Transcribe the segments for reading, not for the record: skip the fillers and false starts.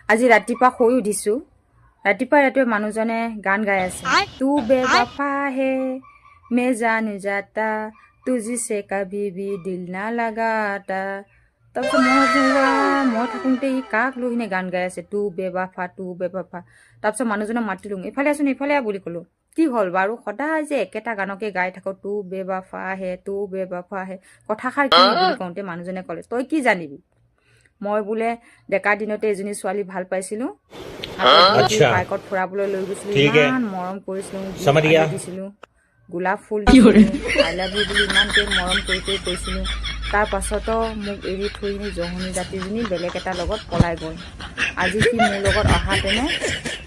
আজি ৰাতিপুৱা শুই উঠিছোঁ ৰাতিপুৱা মানুহজনে গান গাই আছে তু বেৱাফা হে মে জান যাতা তুজিছে কভি ভি দিল না লাগাতা তাৰপিছত মই থাকোঁতে ই কাক লৈ কিনে গান গাই আছে তু বেৱাফা তাৰপিছত মানুহজনক মাতিলোঁ ইফালে আছোন ইফালে বুলি ক'লোঁ কি হ'ল বাৰু সদায় যে একেটা গানকে গাই থাকোঁ তু বেৱাফা হে কথাষাৰ কি বুলি কওঁতে মানুহজনে ক'লে তই কি জানিবি মই বোলে ডেকা দিনতে এজনী ছোৱালী ভাল পাইছিলোঁ বাইকত ফুৰাবলৈ লৈ গৈছিলোঁ ইমান মৰম কৰিছিলোঁ দিছিলোঁ গোলাপ ফুল আই লাভ ইউ বুলি ইমানকৈ মৰম কৰি কৈছিলোঁ তাৰ পাছতো মোক এৰি থৈ নি জহনী জাতিজনী বেলেগ এটাৰ লগত পলাই গ'ল আজি সি মোৰ লগত অহাতেনে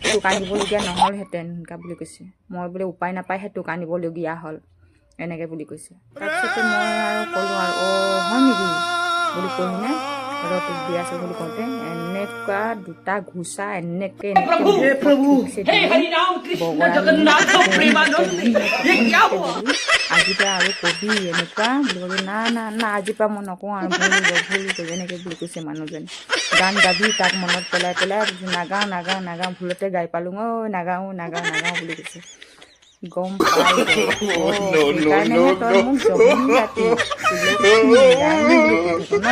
তোক আনিবলগীয়া নহ'লহেঁতেন এনেকুৱা বুলি কৈছে মই বোলে উপায় নাপায়হে তোক আনিবলগীয়া হ'ল এনেকৈ বুলি কৈছে তাৰপিছতে মই আৰু ক'লোঁ আৰু হয় নেকি বুলি কৈ কিনে তোক দি আছোঁ বুলি কওঁতে এনেকুৱা দুটা ঘোচা এনেকৈ আজিৰ পৰা আৰু কবি এনেকুৱা বুলি ক'লোঁ না আজিৰ পৰা মই নকওঁ আৰু ভুল কৰি এনেকৈ বুলি কৈছে মানুহজনে গান গাবি তাক মনত পেলাই নাগাওঁ ভুলতে গাই পালোঁ নাগাওঁ বুলি কৈছে গম পাই সেইকাৰণেহে তই মোক জহনী ৰাতি ন